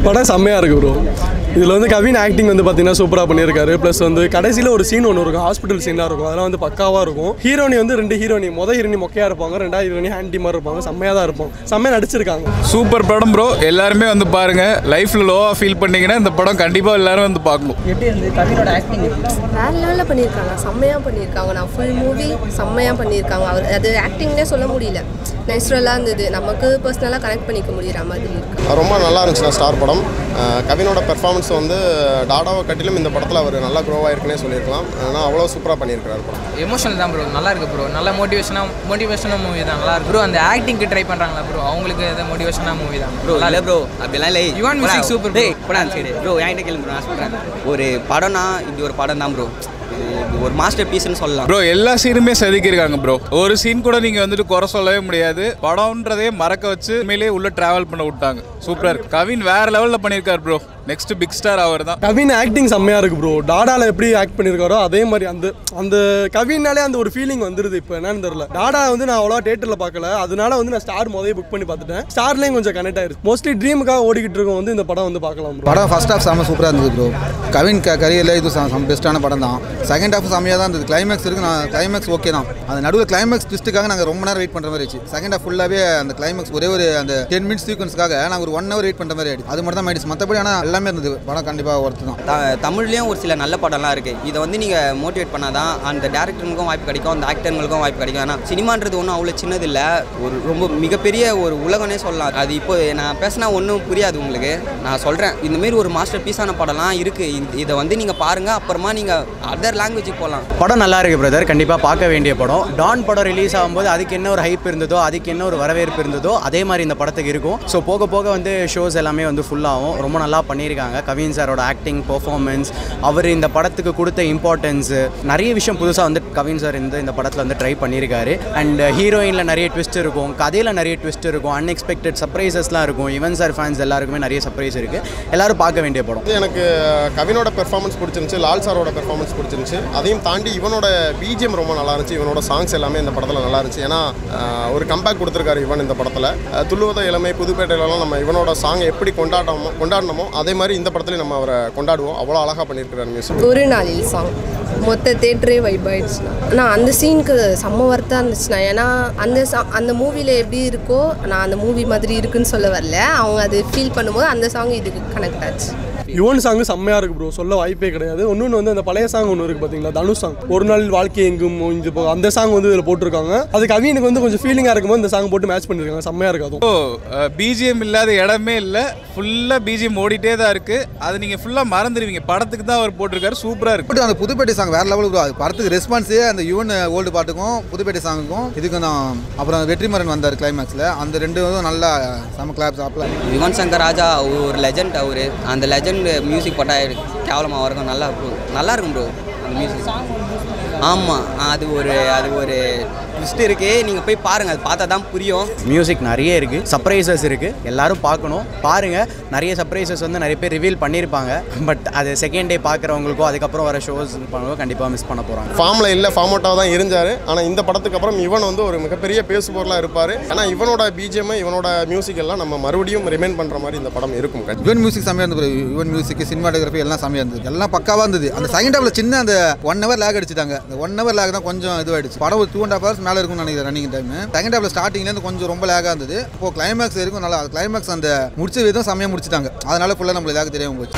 படம் செம்மையாக இருக்குது ப்ரோ. இதில் வந்து கவின் ஆக்டிங் வந்து பார்த்தீங்கன்னா சூப்பராக பண்ணியிருக்காரு. ப்ளஸ் வந்து கடைசியில் ஒரு சீன் ஒன்று இருக்கும், ஹாஸ்பிட்டல் சீனாக இருக்கும். அதெல்லாம் வந்து பக்காவாக இருக்கும். ஹீரோனி வந்து 2 ஹீரோனி, மொதல் ஹீரோனி மொக்கையாக இருப்பாங்க, 2வது ஹீரோனி ஹேண்டி மாதிரி இருப்பாங்க. செம்மையாக தான் இருப்போம், செம்மையாக நடிச்சிருக்காங்க. சூப்பர் படம் ப்ரோ. எல்லாருமே வந்து பாருங்க. லைஃப்பில் லோவாக ஃபீல் பண்ணிங்கன்னா இந்த படம் கண்டிப்பாக எல்லாரும் வந்து பார்க்கணும். எப்படி இருந்து கவினோட ஆக்டிங் வேற லெவலில் பண்ணியிருக்காங்க, செம்மையாக பண்ணியிருக்காங்க. நான் ஃபுல் மூவி செம்மையாக பண்ணியிருக்காங்க. அவர் அது ஆக்டிங்னே சொல்ல முடியல, நேச்சுரலாக இருந்தது. நமக்கு பர்சனலாக கனெக்ட் பண்ணிக்க முடிகிற மாதிரி இருக்குது. ரொம்ப நல்லா இருந்துச்சுண்ணா ஸ்டார் படம். கவினோட பெர்ஃபார்மன்ஸ் வந்து டாடாவை கட்டிலும் இந்த படத்தில் அவர் நல்லா க்ரோவாக இருக்குன்னே சொல்லியிருக்கலாம். ஆனால் அவ்வளோ சூப்பராக பண்ணியிருக்கிறார் படம். எமோஷனல் தான் ப்ரோ, நல்லா இருக்கு ப்ரோ. நல்ல மோட்டிவேஷனாக மூவி தான், நல்லா இருக்கு ப்ரோ. அந்த ஆக்டிங்க்கு ட்ரை பண்ணுறாங்களா ப்ரோ, அவங்களுக்கு எதாவது மோட்டிவேஷனாக மூவி தான் ப்ரோ. இல்லை ப்ரோ, அப்படிலாம் இல்லை. யுவன் மியூசிக் சூப்பர் படம் சரி ப்ரோ. என்கிட்ட கேள்வி நான் சொல்கிறேன், ஒரு படம்னா இது ஒரு படம் தான் ப்ரோ. ஒரு மாஸ்டர் பீஸ்னு சொல்லலாம் ப்ரோ. எல்லா சீனுமே செதுக்கியிருக்காங்க ப்ரோ. ஒரு சீன் கூட நீங்கள் வந்துட்டு குறை சொல்லவே முடியாது. படம்ன்றதே மறக்க வச்சு உண்மையிலேயே உள்ள டிராவல் பண்ண விட்டாங்க. சூப்பர். கவின் வேற லெவலில் பண்ணியிருக்காரு ப்ரோ. நெக்ஸ்ட் பிக் ஸ்டார் அவர் தான். கவின் ஆக்டிங் செம்மையாக இருக்குது ப்ரோ. டாடாவில் எப்படி ஆக்ட் பண்ணியிருக்காரோ அதே மாதிரி அந்த கவினாலே அந்த ஒரு ஃபீலிங் வந்துடுது. இப்போ என்னன்னு தெரியல, டாடா வந்து நான் அவ்வளோ தேட்டரில் பார்க்கல, அதனால வந்து நான் ஸ்டார் முதல்ல புக் பண்ணி பார்த்துட்டேன். ஸ்டார்லேயும் கொஞ்சம் கனெக்ட் ஆயிருக்கு. மோஸ்ட்லி ட்ரீமுக்காக ஓடிக்கிட்டு இருக்கோம் வந்து இந்த படம் வந்து பார்க்கலாம் ப்ரோ. படம் ஃபர்ஸ்ட் ஹாஃப் செம்ம சூப்பராக இருந்தது ப்ரோ. கவின் கரியரில் இது பெஸ்ட்டான படம் தான். செகண்ட் ஹாஃப் செம்மையாக தான் இருந்தது. கிளைமேக்ஸ் இருக்குது, நான் கிளைமேக்ஸ் ஓகே தான். அந்த நடுவில் கிளைமேக்ஸ் ட்விஸ்ட்டுக்காக நாங்கள் ரொம்ப நேரம் வெயிட் பண்ணுற மாதிரி ஆயிடுச்சு. செகண்ட் ஹாஃப் ஃபுல்லாகவே அந்த கிளைமேக்ஸ் ஒரே ஒரு அந்த 10 மினிட்ஸ் சீக்வன்ஸ்க்காக நாங்கள் ஒரு 1 hour வெயிட் பண்ணுற மாதிரி ஆயிடுச்சு. அது மட்டும் தான் ஆயிடுச்சு. மற்றபடி ஆனால் எல்லாமே இருந்தது. படம் கண்டிப்பாக ஒர்த்து தான். தமிழ்லேயும் ஒரு சில நல்ல படம்லாம் இருக்குது. இதை வந்து நீங்கள் மோட்டிவேட் பண்ணால் தான் அந்த டேரக்டருக்கும் வாய்ப்பு கிடைக்கும், அந்த ஆக்டருங்களுக்கும் வாய்ப்பு கிடைக்கும். ஏன்னா சினிமான்றது ஒன்றும் அவ்வளோ சின்னது இல்லை, ஒரு ரொம்ப மிகப்பெரிய ஒரு உலகனே சொல்லலாம். அது இப்போ நான் பேசினா ஒன்றும் புரியாது உங்களுக்கு. நான் சொல்கிறேன், இந்தமாரி ஒரு மாஸ்டர் பீஸான படம்லாம் இருக்குது. இதை வந்து நீங்கள் பாருங்கள், அப்புறமா நீங்கள் அதர் லாங்குவேஜுக்கு போகலாம். படம் நல்லா இருக்குது பிரதர், கண்டிப்பாக பார்க்க வேண்டிய படம். டான் படம் ரிலீஸ் ஆகும்போது அதுக்கு என்ன ஒரு ஹைப் இருந்ததோ, அதுக்கு என்ன ஒரு வரவேற்பு இருந்ததோ, அதே மாதிரி இந்த படத்துக்கு இருக்கும். ஸோ போக போக வந்து ஷோஸ் எல்லாமே வந்து ஃபுல்லாகும். ரொம்ப நல்லா பண்ணியிருக்காங்க. கவின் சாரோட ஆக்டிங், பெர்ஃபார்மன்ஸ், அவர் இந்த படத்துக்கு கொடுத்த இம்பார்ட்டன்ஸு, நிறைய விஷயம் புதுசாக வந்து கவின் சார் இந்த படத்தில் வந்து ட்ரை பண்ணியிருக்காரு. அண்ட் ஹீரோயினில் நிறைய ட்விஸ்ட் இருக்கும், கதையில் நிறைய ட்விஸ்ட் இருக்கும், அன்எக்ஸ்பெக்டட் சர்ப்ரைசஸ்லாம் இருக்கும். யுவன் சார் ஃபேன்ஸ் எல்லாருக்குமே நிறைய சர்ப்ரைஸ் இருக்குது. எல்லாரும் பார்க்க வேண்டிய படம். எனக்கு கவினோட பெர்ஃபார்மன்ஸ் பிடிச்சிருந்துச்சு, லால் சாரோட பெர்ஃபார்மன்ஸ் பிடிச்சிருந்துச்சு. அதையும் தாண்டி இவனோட பிஜிஎம் ரொம்ப நல்லா இருந்துச்சு. இவனோட சாங்ஸ் எல்லாமே இந்த படத்தில் நல்லா இருந்துச்சு. ஏன்னா ஒரு கம்பேக் கொடுத்துருக்காரு இவன் இந்த படத்தில். துள்ளுவத இளமை, புதுப்பேட்டையிலலாம் நம்ம இவனோட சாங்கை எப்படி கொண்டாடணுமோ அதே மாதிரி இந்த படத்துலையும் நம்ம அவரை கொண்டாடுவோம். அவ்வளோ அழகாக பண்ணியிருக்கிறார் மியூசிக். ஒரு நாளில் சாங் மொத்த தேட்டரே வைப் ஆயிடுச்சுண்ணா. ஆனால் அந்த சீனுக்கு செம்ம ஒர்த்தாக இருந்துச்சுண்ணா. ஏன்னா அந்த மூவியில் எப்படி இருக்கோ, நான் அந்த மூவி மாதிரி இருக்குன்னு சொல்ல வரல, அவங்க அது ஃபீல் பண்ணும்போது அந்த சாங் இதுக்கு கனெக்ட் ஆச்சு. யுவன் சாங் செம்மையாக இருக்குது ப்ரோ, சொல்ல வாய்ப்பே கிடையாது. ஒன்று வந்து அந்த பழைய சாங் ஒன்று இருக்குது பார்த்தீங்களா, தனுஷ் சாங், ஒரு நாள் வாழ்க்கை எங்கும் இது போக, அந்த சாங் வந்து இதில் போட்டிருக்காங்க. அது கவினுக்கு வந்து கொஞ்சம் ஃபீலிங்காக இருக்கும்போது இந்த சாங் போட்டு மேட்ச் பண்ணியிருக்காங்க. செம்மையாக இருக்காது. பிஜிஎம் இல்லாத இடமே இல்லை, ஃபுல்லாக பிஜிஎம் ஓடிட்டே தான் இருக்குது. அது நீங்கள் ஃபுல்லாக மறந்துடுவீங்க. படத்துக்கு தான் அவர் போட்டிருக்காரு. சூப்பராக இருக்குது. அந்த புதுப்பேட்டை சாங் வேறு லெவலுக்கு அது படத்துக்கு ரெஸ்பான்ஸே அந்த யுவன் ஓல்டு பாட்டுக்கும் புதுப்பேட்டை சாங்குக்கும் இதுக்கும் தான். அப்புறம் வெற்றிமாறன் வந்தார் கிளைமேக்ஸில், அந்த ரெண்டு நல்லா செம கிளாப்ஸ் ஆப்ல. யுவன் சங்கர் ராஜா ஒரு லெஜண்ட். அவர் அந்த லெஜண்ட் மியூசிக் போட்டால் கேவலமாக வரைக்கும் நல்லா இருக்கும் ப்ரோ அந்த மியூசிக். ஆமாம், அது ஒரு ட்விஸ்ட் இருக்குது. நீங்கள் போய் பாருங்கள், அது பார்த்தா தான் புரியும். மியூசிக் நிறைய இருக்குது, சர்ப்ரைசஸ் இருக்குது, எல்லாரும் பார்க்கணும். பாருங்கள், நிறைய சர்ப்ரைசஸ் வந்து நிறைய பேர் ரிவீல் பண்ணியிருப்பாங்க. பட் அது செகண்ட் டே பார்க்குறவங்களுக்கோ அதுக்கப்புறம் வர ஷோஸ் பண்ணுவோம் கண்டிப்பாக மிஸ் பண்ண போகிறாங்க. ஃபார்மில் இல்லை, ஃபார்ம் அவுட்டாக தான் இருந்தார். ஆனால் இந்த படத்துக்கு அப்புறம் இவன் வந்து ஒரு மிகப்பெரிய பேசுபொருளாக இருப்பார். ஆனால் இவனோட பிஜிஎம், இவனோட மியூசிக் எல்லாம் நம்ம மறுபடியும் ரிமைண்ட் பண்ணுற மாதிரி இந்த படம் இருக்கும். யுவன் மியூசிக் செம்மையாக இருந்தது. யுவன் மியூசிக், சினிமாட்டோகிராஃபி எல்லாம் செம்மையாக இருந்தது. எல்லாம் பக்காவாக இருந்தது. அந்த செகண்ட் ஹாஃபில் சின்ன அந்த 1 hour லேக் அடிச்சுட்டாங்க. அந்த 1 hour லேக் தான் கொஞ்சம் இதுவாகிடுச்சு. படம் ஒரு 2.5 hours மேலே இருக்கும்னு நினைக்கிறேன் ரன்னிங் டைம். செகண்ட் ஹாஃப்ல ஸ்டார்டிங்லேருந்து கொஞ்சம் ரொம்ப லேகாக இருந்தது. இப்போ கிளைமேக்ஸ் இருக்கும் நல்லா. கிளைமேக்ஸ் அந்த முடிச்ச விதம் செம்மையாக முடிச்சிட்டாங்க. அதனால ஃபுல்லாக நம்மளுக்கு லேக் தெரியாமல் போச்சு.